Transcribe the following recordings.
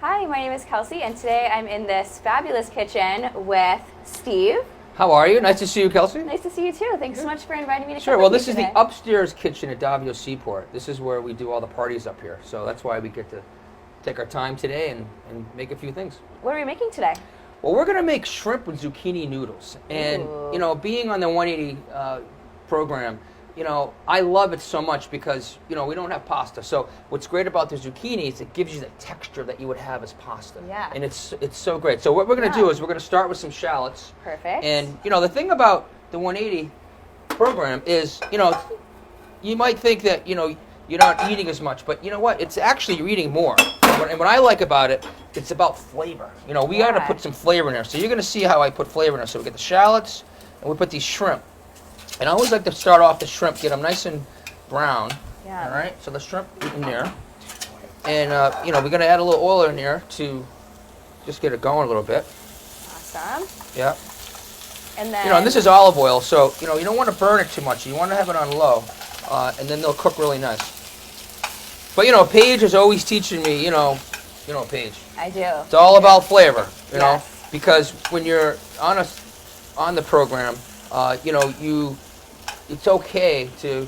Hi, my name is Kelsey, and today I'm in this fabulous kitchen with Steve. How are you? Nice to see you, Kelsey. Nice to see you too. Thanks so much for inviting me to Sure. come Well, with this you is today. the upstairs kitchen at Davio Seaport. This is where we do all the parties up here. So that's why we get to take our time today and make a few things. What are we making today? Well, we're going to make shrimp with zucchini noodles. And, Ooh. you know, being on the 180 program, you know, I love it so much because, you know, we don't have pasta. So what's great about the zucchini is it gives you the texture that you would have as pasta. Yeah. And it's so great. So what we're going to do is we're going to start with some shallots. Perfect. And, you know, the thing about the 180 program is, you know, you might think that, you know, you're not eating as much, but you know what? It's actually you're eating more. And what I like about it, it's about flavor. You know, we got to put some flavor in there. So you're going to see how I put flavor in there. So we get the shallots, and we put these shrimp. And I always like to start off the shrimp, get them nice and brown. Yeah. All right, so the shrimp in there. And, you know, we're going to add a little oil in there to just get it going a little bit. Awesome. Yeah. And then, You know, and this is olive oil, so, you know, you don't want to burn it too much. You want to have it on low, and then they'll cook really nice. But, you know, Paige is always teaching me, you know Paige. I do. It's all about flavor, you know, Yes. because when you're on the program, you know, it's okay to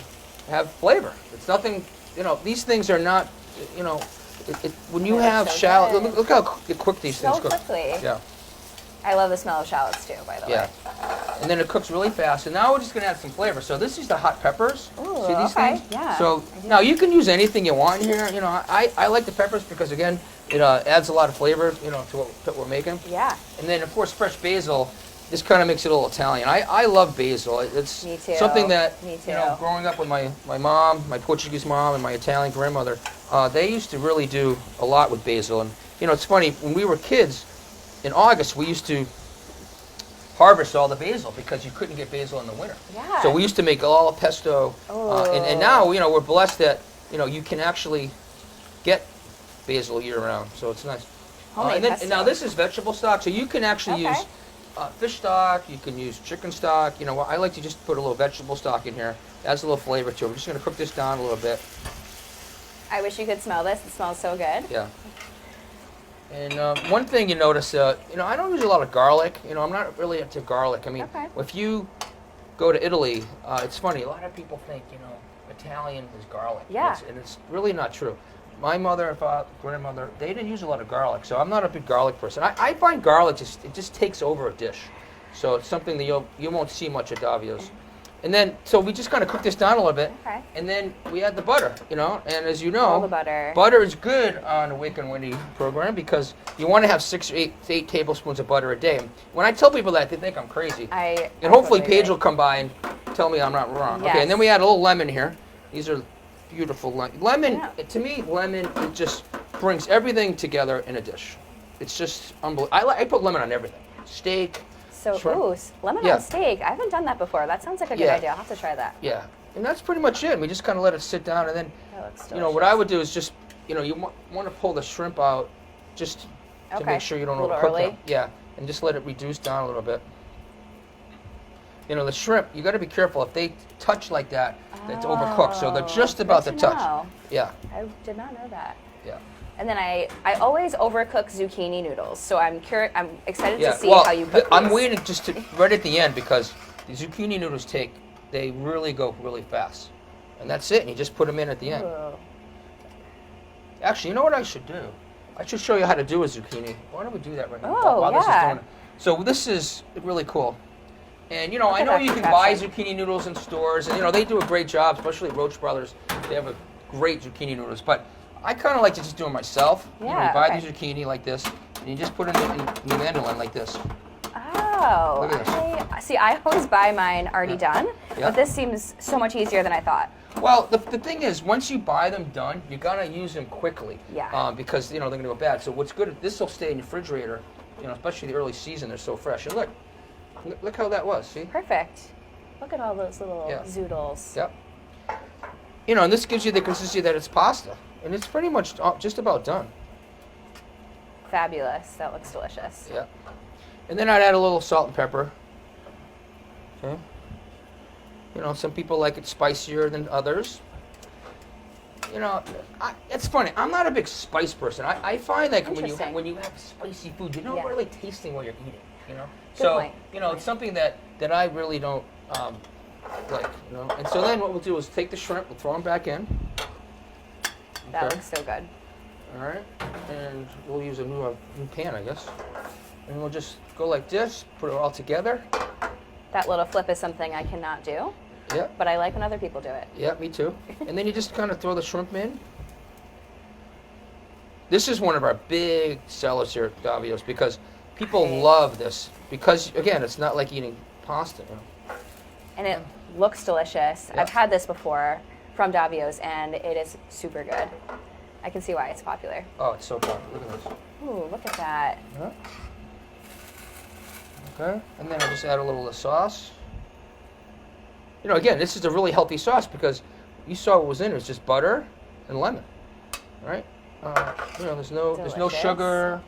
have flavor. It's nothing, you know, these things are not, you know, when you They look have so shallot, good. look how quick these So things cook. quickly. Yeah, I love the smell of shallots too, by the way. yeah. And then it cooks really fast. And now we're just going to add some flavor. So this is the hot peppers. Ooh, See these okay. things? Yeah, So I do. now you can use anything you want in here. You know, I like the peppers because, again, it adds a lot of flavor, you know, to what we're making. Yeah. And then, of course, fresh basil. This kind of makes it a little Italian. I love basil. It's Me too. something that, Me you know, too. growing up with my mom, my Portuguese mom, and my Italian grandmother, they used to really do a lot with basil. And, you know, it's funny, when we were kids, in August, we used to harvest all the basil because you couldn't get basil in the winter. Yeah. So we used to make all pesto. And now, you know, we're blessed that, you know, you can actually get basil year-round. So it's nice. Homemade And now this is vegetable stock, so you can actually use fish stock, you can use chicken stock. You know, I like to just put a little vegetable stock in here. Adds a little flavor to it. We're just going to cook this down a little bit. I wish you could smell this. It smells so good. Yeah. And one thing you notice, you know, I don't use a lot of garlic. You know, I'm not really into garlic. I mean, if you go to Italy, it's funny. A lot of people think, you know, Italian is garlic. Yeah. And it's really not true. My mother and grandmother, they didn't use a lot of garlic, so I'm not a big garlic person. I find garlic just takes over a dish, so it's something that you won't see much at Davio's. And then, so we just kind of cook this down a little bit, and then we add the butter, you know. And as you know, All the butter. Butter is good on the Awaken180 program because you want to have 6 or 8 tablespoons of butter a day. When I tell people that, they think I'm crazy. And hopefully totally Paige agree. will come by and tell me I'm not wrong. Yes. Okay, and then we add a little lemon here. These are beautiful lemon. To me, lemon, it just brings everything together in a dish. It's just unbelievable. I put lemon on everything. Steak. So, shrimp. ooh, lemon on steak. I haven't done that before. That sounds like a good idea. I'll have to try that. Yeah, and that's pretty much it. We just kind of let it sit down, and then, That looks delicious. you know, what I would do is just, you know, you want to pull the shrimp out just to make sure you don't overcook them. Yeah, and just let it reduce down a little bit. You know, the shrimp, you got to be careful. If they touch like that, it's overcooked. So they're just about to touch. Know. Yeah. I did not know that. Yeah. And then I always overcook zucchini noodles, so I'm excited Yeah. to see Well, how you cook I'm these. waiting just to right at the end because the zucchini noodles they really go really fast, and that's it. And you just put them in at the end. Ooh. Actually, you know what I should do? I should show you how to do a zucchini. Why don't we do that right now? Oh, while this is yeah. doing it. So this is really cool. And, you know, Look I at know that you can buy contraption. zucchini noodles in stores, and, you know, they do a great job, especially Roach Brothers. They have a great zucchini noodles. But I kind of like to just do it myself. You know, you buy the zucchini like this, and you just put it in the mandolin like this. Oh, Look at this. I always buy mine already done, Yeah. but this seems so much easier than I thought. Well, the thing is, once you buy them done, you gotta use them quickly. Yeah. Because, you know, they're gonna go bad. So what's good, this will stay in your refrigerator, you know, especially the early season, they're so fresh. And look how that was, see? Perfect. Look at all those little zoodles. Yep. You know, and this gives you the consistency that it's pasta. And it's pretty much just about done. Fabulous. That looks delicious. Yeah. And then I'd add a little salt and pepper. Okay. You know, some people like it spicier than others. you know, it's funny. I'm not a big spice person. I find that Interesting. when you have spicy food, you're not Yeah. really tasting what you're eating. You know. Good So point. you know, it's something that I really don't like. You know. And so then what we'll do is take the shrimp, we'll throw them back in. That Okay. looks so good. All right. And we'll use a new pan, I guess. And we'll just go like this, put it all together. That little flip is something I cannot do, Yep. but I like when other people do it. Yeah, me too. And then you just kind of throw the shrimp in. This is one of our big sellers here at Davio's because people Right. love this. Because, again, it's not like eating pasta. You know? And it looks delicious. Yeah. I've had this before from Davio's, and it is super good. I can see why it's popular. Oh, it's so good. Look at this. Ooh, look at that. Yeah. Okay. And then I'll just add a little of the sauce. You know, again, this is a really healthy sauce because you saw what was in it. It's just butter and lemon. Right? You know, there's no Delicious. sugar.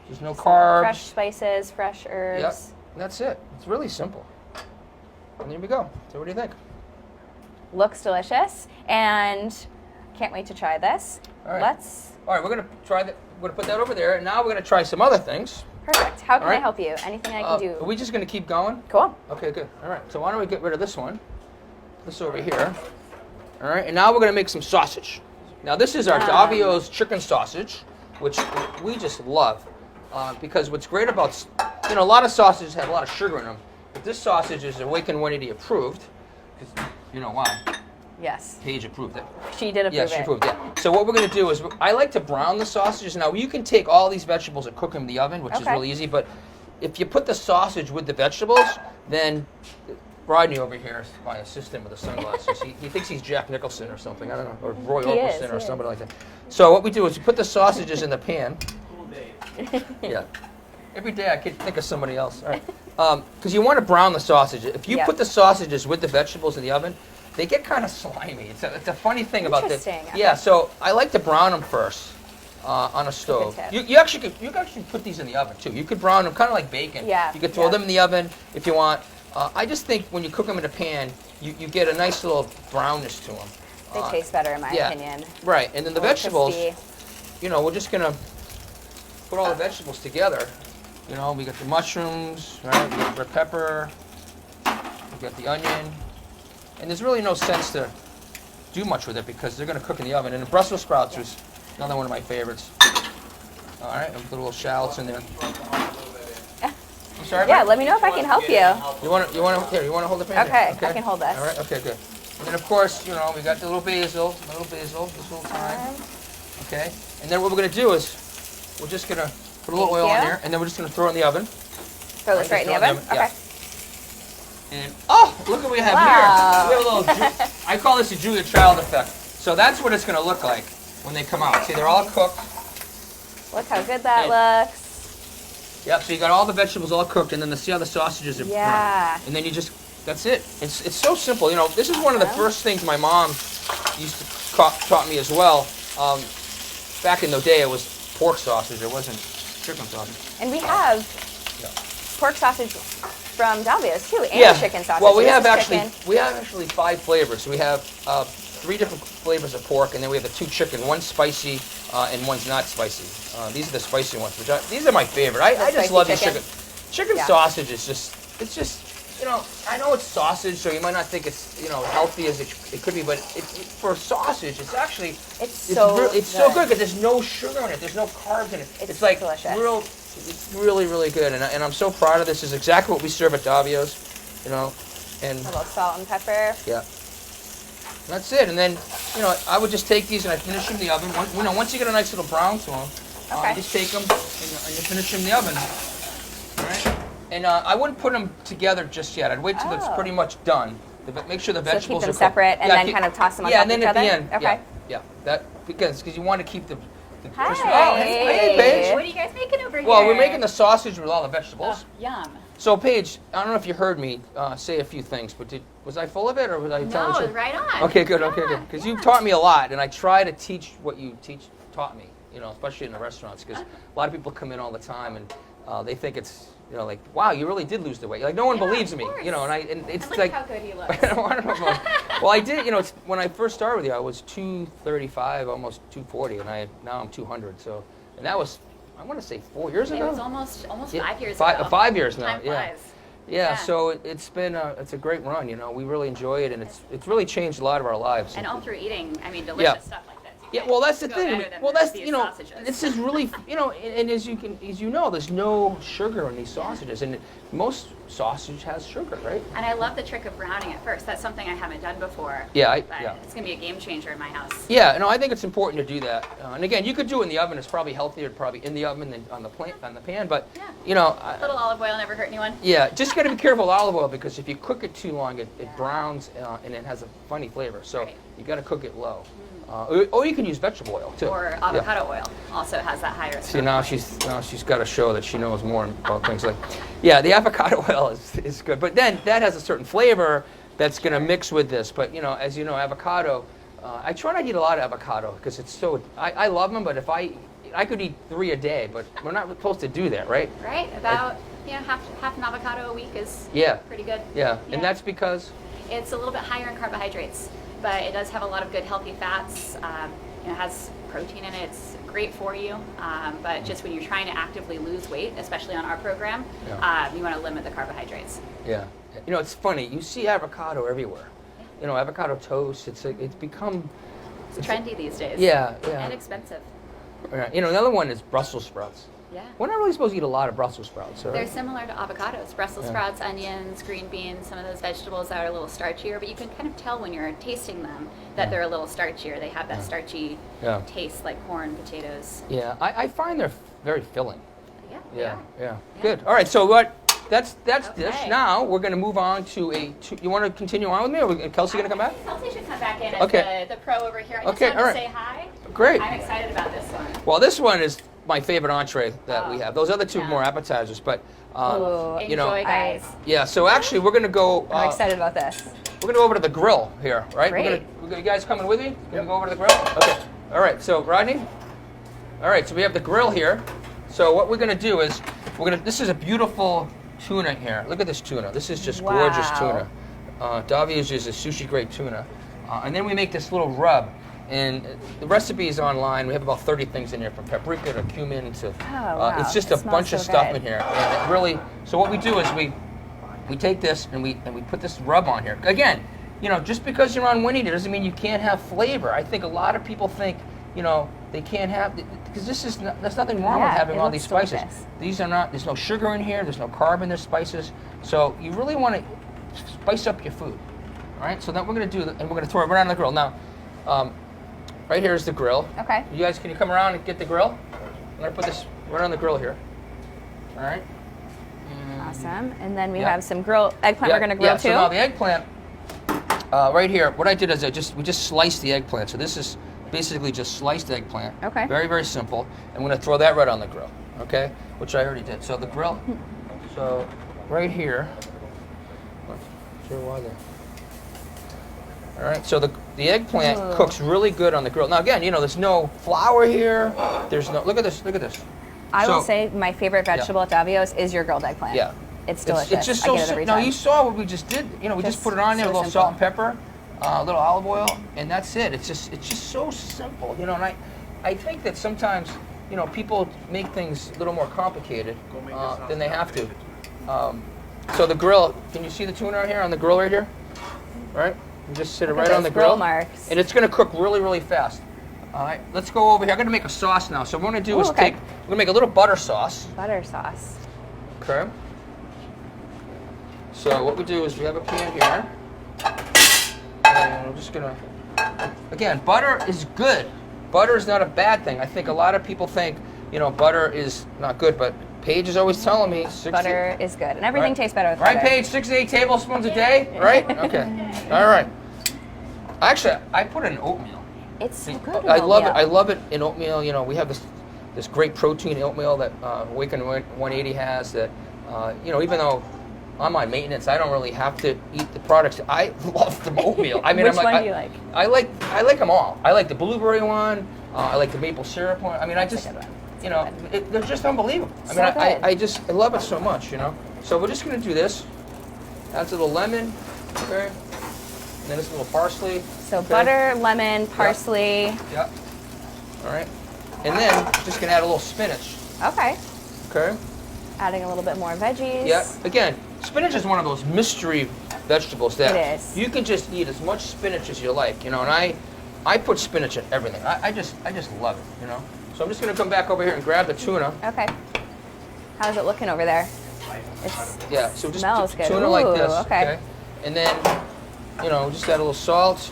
There's no carbs. Fresh spices, fresh herbs. Yep. And that's it. It's really simple. And there we go. So what do you think? Looks delicious, and can't wait to try this. All right. All right, we're gonna try that. We're gonna put that over there, and now we're gonna try some other things. Perfect. How can All right. I help you? Anything I can do? Are we just gonna keep going? Cool. Okay, good. All right. So why don't we get rid of this one? This over here. All right. And now we're gonna make some sausage. Now this is our Davio's chicken sausage, which we just love, because what's great about a lot of sausages have a lot of sugar in them, but this sausage is Awaken180 approved. 'Cause you know why? Yes. Paige approved it. She did approve Yes, she it. approved it. So what we're going to do is, I like to brown the sausages. Now, you can take all these vegetables and cook them in the oven, which is Okay. really easy, but if you put the sausage with the vegetables, then Rodney over here is my assistant with the sunglasses. He thinks he's Jack Nicholson or something, I don't know, or Roy He is, Orbison or he somebody like that. So what we do is we put the sausages in the pan. Yeah. Every day I could think of somebody else. All right. Because you want to brown the sausage. If you Yep. put the sausages with the vegetables in the oven, they get kind of slimy. It's a funny thing about this. Interesting. Yeah, so I like to brown them first on a stove. tip. You actually put these in the oven too. You could brown them kind of like bacon. Yeah, You could throw yeah. them in the oven if you want. I just think when you cook them in a pan, you get a nice little brownness to them. They taste better, in my yeah. opinion. Right, and then the A little vegetables, crispy. we're just gonna put all the vegetables together. We got the mushrooms, right? We got red pepper, we got the onion, and there's really no sense to do much with it because they're gonna cook in the oven. And the Brussels sprouts was another one of my favorites. All right, and put a little shallots in there. I'm sorry. Yeah, Mike? let me know if I can help you. You want to hold the pan? Okay, Here? I can hold this. All right. Okay, good. And then of course, we got the little basil, this little thyme. Okay. And then what we're gonna do is we're just gonna put a little Thank oil in you. there, and then we're just gonna throw it in the oven. Throw this right in the oven? Yeah. Okay. And look what we have Wow. here. We have a little. I call this a Julia Child effect. So that's what it's gonna look like when they come out. See, they're all cooked. Look how good that looks. Yep. So you got all the vegetables all cooked, and then see how the sausages are Yeah. browned. And then you just. That's it. It's so simple. This is one of the first things my mom used to taught me as well. Back in the day, it was pork sausage. It wasn't chicken sausage. And we have Yeah. pork sausage from Davio's too, and chicken sausage. Well, we This have is actually chicken. 5 flavors. We have 3 different flavors of pork, and then we have the 2 chicken. One's spicy and one's not spicy. These are the spicy ones. These are my favorite. I just spicy love these chicken? chicken Yeah. sausage. It's just. I know it's sausage, so you might not think it's healthy as it could be, but for sausage, it's actually It's so good because there's no sugar in it. There's no carbs in it. It's like delicious. It's really, really good, and I'm so proud of this. This is exactly what we serve at Davio's, and A little salt and pepper. yeah. That's it, and then I would just take these and I finish them in the oven. Once you get a nice little brown to them, Okay. you just take them and you finish them in the oven. All right. And I wouldn't put them together just yet. I'd wait till it's pretty much done. Make sure the So vegetables keep them are cooked. separate and then kind of toss them on top and then of each at the other? end, Okay. yeah. That because you want to keep the Hi. crispy. Oh, hey, Paige. What are you guys making over here? Well, we're making the sausage with all the vegetables. Yum. So, Paige, I don't know if you heard me say a few things, but was I full of it, or was I telling No, you? right on. Okay, good. Yeah, Okay, good. Because yeah. you've taught me a lot, and I try to teach what you taught me. Especially in the restaurants, because a lot of people come in all the time, and they think it's, like, wow, you really did lose the weight. Like, no one believes me, and it's Look like how good he looks. I don't know about, well, I did, it's, when I first started with you, I was 235, almost 240, and now I'm 200. So, and that was, I want to say 4 years ago. It was almost 5 years ago. 5 years now. Time flies. Yeah, so it's been it's a great run. We really enjoy it, and it's really changed a lot of our lives. And all through eating, delicious stuff like this. Yeah, well, that's the thing. Well, that's sausages. this is really and as you know, there's no sugar in these sausages, and most sausage has sugar, right? And I love the trick of browning it first. That's something I haven't done before. Yeah, it's gonna be a game changer in my house. Yeah, no, I think it's important to do that. And again, you could do it in the oven. It's probably healthier, probably in the oven than on the pan. But a little olive oil never hurt anyone. Yeah, just got to be careful with olive oil because if you cook it too long, it browns and it has a funny flavor. So you got to cook it low. Or you can use vegetable oil too. Or avocado oil also has that higher. See, now she's got to show that she knows more about things like. Yeah, the avocado oil is good, but then that has a certain flavor that's going to mix with this. But as you know, avocado. I try not to eat a lot of avocado because it's so. I love them, but if I could eat 3 a day, but we're not supposed to do that, right? Right, about half an avocado a week is pretty good. Yeah, and that's because it's a little bit higher in carbohydrates, but it does have a lot of good healthy fats. It has protein in it. It's great for you, but just when you're trying to actively lose weight, especially on our program, you want to limit the carbohydrates. Yeah, it's funny. You see avocado everywhere. Avocado toast. It's become. It's trendy these days. Yeah. And expensive. Another one is Brussels sprouts. Yeah. We're not really supposed to eat a lot of Brussels sprouts, right? They're similar to avocados. Brussels sprouts, onions, green beans, some of those vegetables that are a little starchier, but you can kind of tell when you're tasting them that they're a little starchier. They have that starchy taste like corn, potatoes. Yeah, I find they're very filling. Yeah. Good. All right, so that's dish. Now we're going to move on to you want to continue on with me, or is Kelsey going to come back? Kelsey should come back in as the pro over here. I just wanted to say hi. Great. I'm excited about this one. Well, this one is my favorite entree that we have. Those other two are more appetizers, but enjoy, guys. Yeah. So actually, we're going to go. I'm excited about this. We're going to go over to the grill here, right? Great. You guys coming with me? We're going to go over to the grill. Okay. All right. So Rodney. All right. So we have the grill here. So what we're going to do is This is a beautiful tuna here. Look at this tuna. This is just gorgeous tuna. Davio uses a sushi grade tuna, and then we make this little rub. And the recipe is online. We have about 30 things in here, from paprika to cumin to. It's just a bunch of stuff in here. And it really. So what we do is we take this and we put this rub on here. Again, just because you're on 180 doesn't mean you can't have flavor. I think a lot of people think, they can't have, because there's nothing wrong with having all these spices. Delicious. These are not. There's no sugar in here. There's no carb in their spices. So you really want to spice up your food. All right. So then we're going to do, and we're going to throw it right on the grill now. Right here is the grill. Okay. You guys, can you come around and get the grill? I'm going to put this right on the grill here. All right. Awesome. And then we have some eggplant we're going to grill too. So now the eggplant, right here, what I did is we just sliced the eggplant. So this is basically just sliced eggplant. Okay. Very, very simple. I'm going to throw that right on the grill, okay? Which I already did. So the grill, so right here, all right, so the eggplant cooks really good on the grill. Now again, there's no flour here. There's no, look at this. I will say my favorite vegetable at Davio's is your grilled eggplant. Yeah. It's delicious. It's just so simple. Now you saw what we just did. We just put it on there, a little salt and pepper, a little olive oil, and that's it. It's just so simple, and I think that sometimes, people make things a little more complicated than they have to. So the grill, can you see the tuna here on the grill right here? All right, you just sit it right on the grill marks. And it's going to cook really, really fast. All right, let's go over here. I'm going to make a sauce now. So what we're going to do is we're going to make a little butter sauce. Butter sauce. Okay. So what we do is we have a pan here. And we're just going to, again, butter is good. Butter is not a bad thing. I think a lot of people think, butter is not good, but Paige is always telling me butter is good, and everything tastes better with butter. Right, Paige, 6 to 8 tablespoons a day, right? Okay. All right. Actually, I put it in oatmeal. It's so good with I love oatmeal. it. I love it in oatmeal. We have this great protein oatmeal that Awaken180 has that, even though I'm on maintenance, I don't really have to eat the products. I love the oatmeal. I mean, Which one do you like? I like them all. I like the blueberry one. I like the maple syrup one. I mean, you know, they're just unbelievable. I mean, I love it so much, you know. So we're just going to do this. Add a little lemon, okay, and then this little parsley. So butter, lemon, parsley. Yep. All right, and then just going to add a little spinach. Okay. Okay. Adding a little bit more veggies. Yeah. Again, spinach is one of those mystery vegetables that it is. You can just eat as much spinach as you like, you know. And I put spinach in everything. I just love it, you know. So I'm just going to come back over here and grab the tuna. Okay. How's it looking over there? Yeah. So just smells good. tuna like this. Okay. And then, you know, just add a little salt,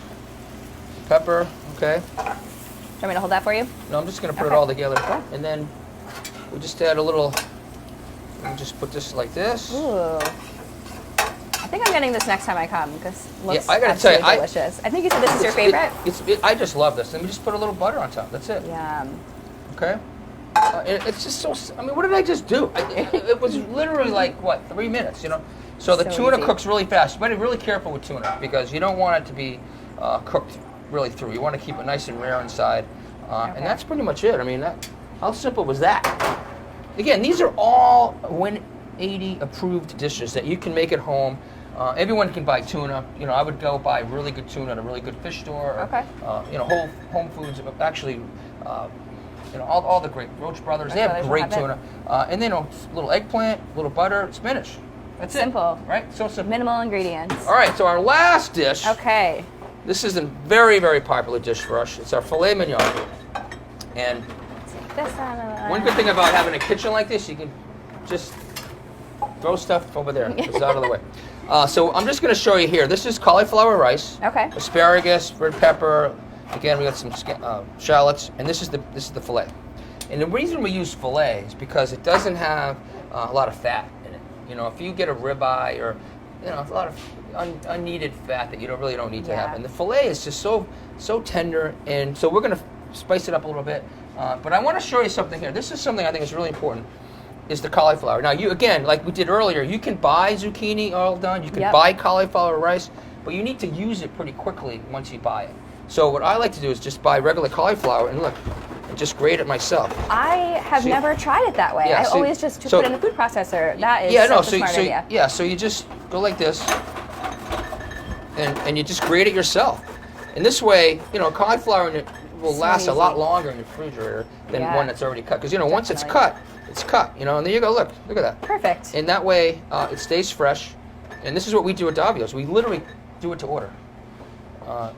pepper. Okay. Do you want me to hold that for you? No, I'm just going to put it all together. And then we just add a little. And just put this like this. Ooh. I think I'm getting this next time I come because it looks I gotta tell you, delicious. I think you said this is your favorite. I just love this. And we just put a little butter on top. That's it. Yum. Okay. It's just so. I mean, what did I just do? It was literally like what, 3 minutes, you know. So the tuna cooks really fast. You better be really careful with tuna because you don't want it to be cooked really through. You want to keep it nice and rare inside, and that's pretty much it. I mean, how simple was that? Again, these are all 180 approved dishes that you can make at home. Everyone can buy tuna. You know, I would go buy really good tuna at a really good fish store. Or, you know, Home Foods. Actually, you know, all the great Roach Brothers. They have great tuna. And then a little eggplant, a little butter, spinach. That's simple. It. Right? So simple. Minimal ingredients. All right. So our last dish. Okay. This is a very, very popular dish for us. It's our filet mignon. And one good thing about having a kitchen like this, you can just throw stuff over there. It's out of the way. So I'm just going to show you here. This is cauliflower rice. Okay. Asparagus, red pepper. Again, we got some shallots, and this is the fillet. And the reason we use fillet is because it doesn't have a lot of fat in it. You know, if you get a ribeye or you know a lot of unneeded fat that you really don't need to have, and the fillet is just so tender. And so we're going to spice it up a little bit. But I want to show you something here. This is something I think is really important, is the cauliflower. Now, you again, like we did earlier, you can buy zucchini all done. You can buy cauliflower rice, but you need to use it pretty quickly once you buy it. So what I like to do is just buy regular cauliflower and look, and just grate it myself. I have never tried it that way. I always just put it in the food processor. That is such a smart idea. Yeah, so you just go like this, and you just grate it yourself. And this way, you know, cauliflower will last a lot longer in the refrigerator than one that's already cut. Because, you know, once it's cut, you know, and there you go, look at that. Perfect. And that way, it stays fresh. And this is what we do at Davio's. We literally do it to order.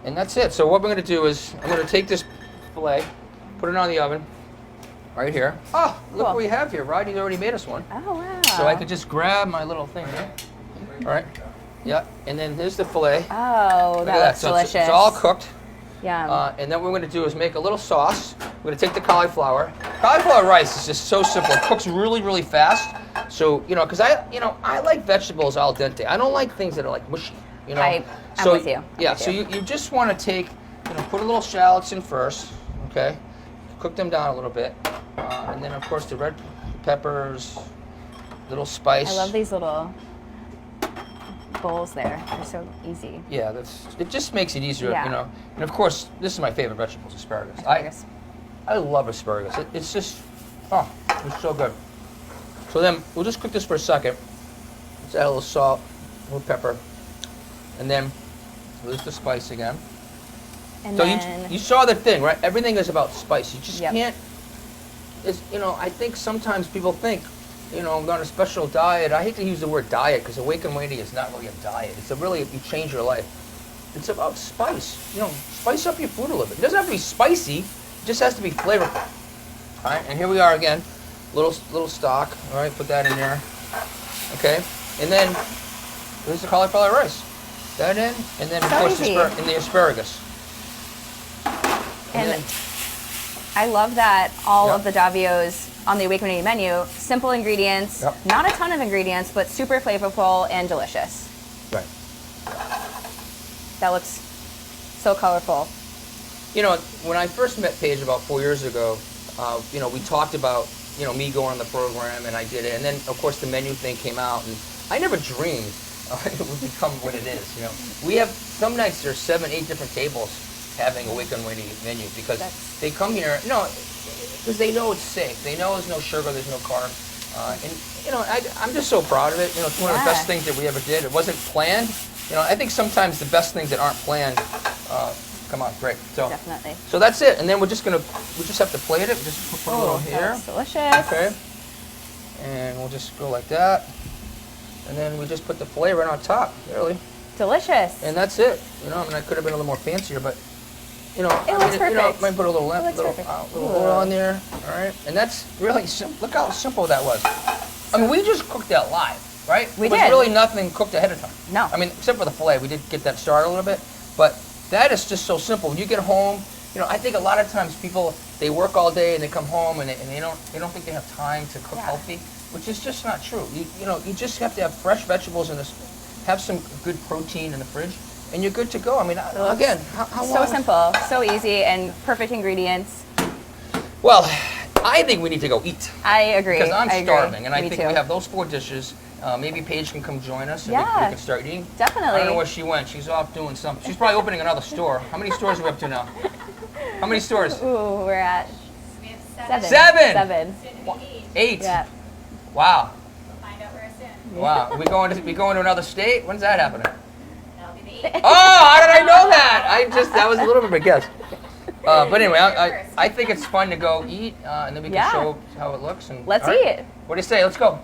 And that's it. So what we're going to do is, I'm going to take this filet, put it on the oven, right here. Oh, look what we have here. Rodney's already made us one. Oh, wow. So I could just grab my little thing here. All right. Yeah, and then there's the filet. Oh, that looks delicious. It's all cooked. Yeah. And then what we're going to do is make a little sauce. We're going to take the cauliflower. Cauliflower rice is just so simple. It cooks really, really fast. So, you know, because I like vegetables al dente. I don't like things that are like mushy. You know. I'm with you. Yeah. So you just want to take, you know, put a little shallots in first. Okay. Cook them down a little bit, and then of course the red peppers, little spice. I love these little bowls there. They're so easy. Yeah, it just makes it easier, Yeah. you know. And of course, this is my favorite vegetable, asparagus. I love asparagus. It's just, it's so good. So then we'll just cook this for a second. Let's add a little salt, a little pepper, and then release the spice again. And so then you saw the thing, right? Everything is about spice. You just Yep. can't. It's, you know, I think sometimes people think, you know, I'm on a special diet. I hate to use the word diet because Awaken180 is not really a diet. It's you change your life. It's about spice. You know, spice up your food a little bit. It doesn't have to be spicy. It just has to be flavorful. All right, and here we are again. Little stock. All right, put that in there. Okay, and then there's the cauliflower rice. That in, and then of course the asparagus. And I love that all of the Davios on the Awaken180 menu, simple ingredients, not a ton of ingredients, but super flavorful and delicious. Right. That looks so colorful. You know, when I first met Paige about 4 years ago, you know, we talked about, you know, me going on the program, and I did it. And then, of course, the menu thing came out, and I never dreamed it would become what it is, you know. We have, some nights there's 7, 8 different tables having a Awaken180 menu because they come here. No, because they know it's safe. They know there's no sugar, there's no carb. And, you know, I'm just so proud of it. You know, it's one of the best things that we ever did. It wasn't planned. You know, I think sometimes the best things that aren't planned come out great. So, Definitely. So that's it. And then we just have to plate it. Just put a little here. That's delicious. Okay. And we'll just go like that. And then we just put the filet right on top, really. Delicious. And that's it. You know, I mean, I could have been a little more fancier, but, you know, It looks you know, perfect. might put a little perfect. hole on there. All right. And that's really simple. Look how simple that was. I mean, we just cooked that live, right? We There did. was really nothing cooked ahead of time. No. I mean, except for the filet. We did get that started a little bit. But that is just so simple. When you get home, you know, I think a lot of times people, they work all day and they come home and they don't think they have time to cook healthy, which is just not true. You know, you just have to have fresh vegetables and have some good protein in the fridge, and you're good to go. I mean, again, how So long? simple, so easy, and perfect ingredients. Well, I think we need to go eat. I agree. Because I'm I agree. starving, and I Me think too. we have those 4 dishes. Maybe Paige can come join us, and we Yeah. can start eating. Definitely. I don't know where she went. She's off doing something. She's probably opening another store. How many stores are we up to now? How many stores? Ooh, we're at We have 7. 7. 7. Soon to be 8. 8. Yeah. Wow. We'll find out where soon. Wow. We going to another state? When's that happening? That'll be the 8th. Oh, how did I know that? That was a little bit of a guess. But anyway, I think it's fun to go eat, and then we can Yeah. show how it looks. And Let's all right. eat. What do you say? Let's go.